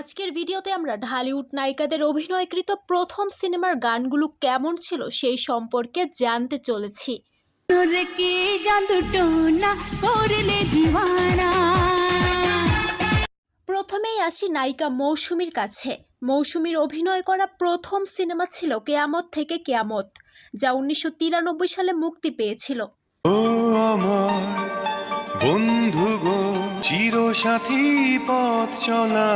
আজকের ভিডিওতে আমরা ঢালিউড নায়িকাদের অভিনয়কৃত প্রথম সিনেমার গানগুলো কেমন ছিল সেই সম্পর্কে জানতে চলেছি। প্রথমেই আসি নায়িকা মৌসুমীর কাছে। মৌসুমীর অভিনয় করা প্রথম সিনেমা ছিল কেয়ামত থেকে কেয়ামত, যা 1993 সালে মুক্তি পেয়েছিল। ও আমার বন্ধু গো, চিরসাথী পথ চলা।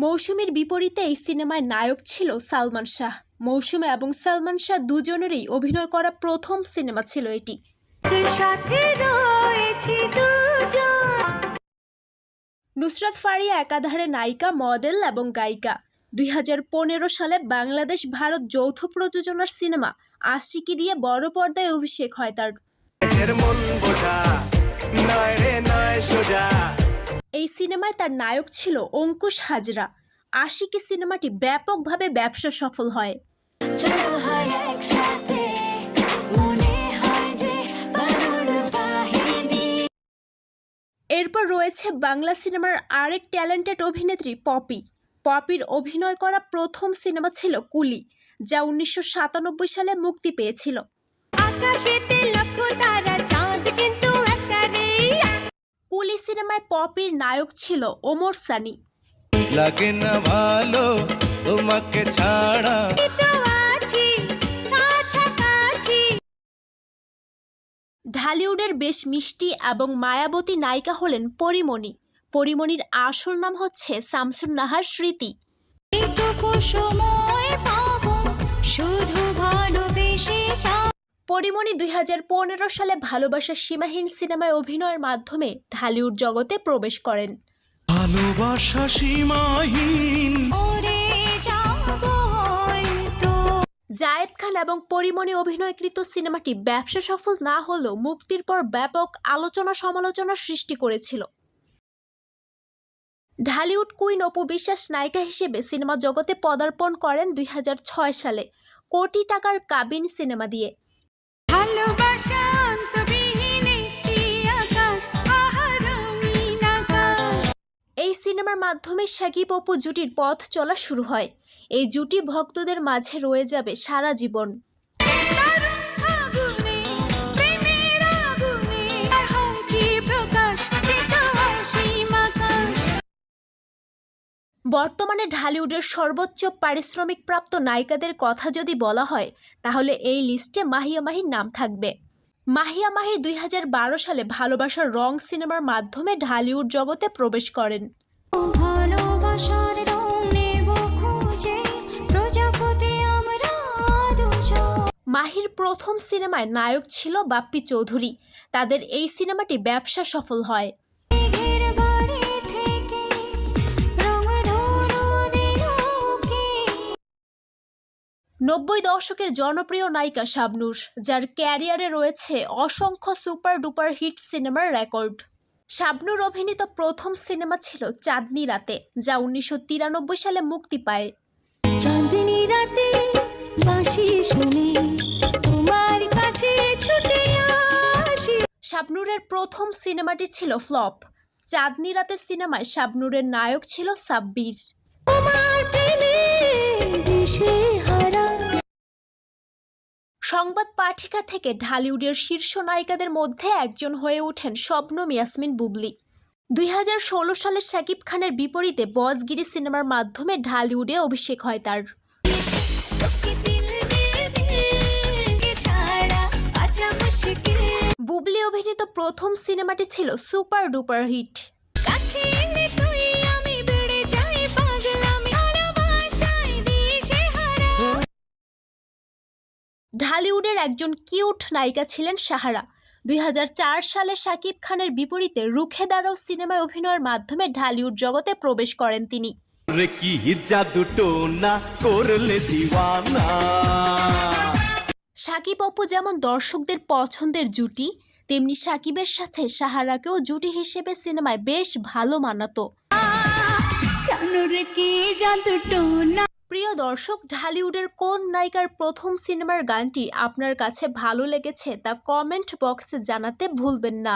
মৌসুমীর বিপরীতে এই সিনেমায় নায়ক ছিল সালমান শাহ। মৌসুমী এবং সালমান শাহ দুজনেরই অভিনয় করা প্রথম সিনেমা ছিল এটি। নুসরাত ফারিয়া একাধারে নায়িকা, মডেল এবং গায়িকা। 2015 সালে বাংলাদেশ ভারত যৌথ প্রযোজনার সিনেমা আশিকি দিয়ে বড় পর্দায় অভিষেক হয় তার। এই সিনেমায় তার নায়ক ছিল অঙ্কুশ হাজরা। আশিকি সিনেমাটি ব্যাপকভাবে ব্যবসা সফল হয়। এরপর রয়েছে বাংলা সিনেমার আরেক ট্যালেন্টেড অভিনেত্রী পপি। পপির অভিনয় করা প্রথম সিনেমা ছিল কুলি, যা 1997 সালে মুক্তি পেয়েছিল। কুলি সিনেমায় পপির নায়ক ছিল ওমর সানি। লাগে না ভালো তোমাকে ছাড়া। ঢালিউডের বেশ মিষ্টি এবং মায়াবতী নায়িকা হলেন পরিমণি। পরিমণির আসল নাম হচ্ছে শামসুন নাহার স্মৃতি। পরিমণি 2015 সালে ভালোবাসার সীমাহীন সিনেমায় অভিনয়ের মাধ্যমে ঢালিউড জগতে প্রবেশ করেন। ভালোবাসা সীমাহীন। জায়েদ খান এবং পরিমণি অভিনয়কৃত সিনেমাটি ব্যবসা সফল না হলেও মুক্তির পর ব্যাপক আলোচনা সমালোচনার সৃষ্টি করেছিল। ঢালিউড কুইন অপু বিশ্বাস নায়িকা হিসেবে সিনেমা জগতে পদার্পণ করেন 2006 সালে কোটি টাকার কাবিন সিনেমা দিয়ে। এই সিনেমার মাধ্যমে শাকিব অপু জুটির পথ চলা শুরু হয়। এই জুটি ভক্তদের মাঝে রয়ে যাবে সারা জীবন। বর্তমানে ঢালিউডের সর্বোচ্চ পারিশ্রমিক প্রাপ্ত নায়িকাদের কথা যদি বলা হয়, তাহলে এই লিস্টে মাহিয়া মাহির নাম থাকবে। মাহিয়া মাহি 2012 সালে ভালোবাসার রং সিনেমার মাধ্যমে ঢালিউড জগতে প্রবেশ করেন। মাহির প্রথম সিনেমায় নায়ক ছিল বাপ্পি চৌধুরী। তাদের এই সিনেমাটি ব্যবসা সফল হয়। 90 দশকের জনপ্রিয় নায়িকা শাবনূর, যার ক্যারিয়ারে রয়েছে অসংখ্য সুপার ডুপার হিট সিনেমার রেকর্ড। শাবনূর অভিনীত প্রথম সিনেমা ছিল চাঁদনি রাতে, যা 1993 সালে মুক্তি পায়। শাবনূরের প্রথম সিনেমাটি ছিল ফ্লপ। চাঁদনি রাতে সিনেমায় শাবনূরের নায়ক ছিল সাব্বির। সংবাদ পাঠিকা থেকে ঢালিউডের শীর্ষ নায়িকাদের মধ্যে একজন হয়ে ওঠেন শবনম ইয়াসমিন বুবলি। 2016 সালে শাকিব খানের বিপরীতে বসগিরি সিনেমার মাধ্যমে ঢালিউডে অভিষেক হয় তার। বুবলি অভিনীত প্রথম সিনেমাটি ছিল সুপার ডুপার হিট। ঢালিউডের একজন কিউট নায়িকা ছিলেন সাহারা। 2004 সালে শাকিব খানের বিপরীতে রুখে দাঁড়াও সিনেমায় অভিনয়ের মাধ্যমে ঢালিউড জগতে প্রবেশ করেন তিনি। শাকিব অপু যেমন দর্শকদের পছন্দের জুটি, তেমনি শাকিবের সাথে সাহারাকেও জুটি হিসেবে সিনেমায় বেশ ভালো মানাতো। প্রিয় দর্শক, ঢালিউডের কোন নায়িকার প্রথম সিনেমার গানটি আপনার কাছে ভালো লেগেছে তা কমেন্ট বক্সে জানাতে ভুলবেন না।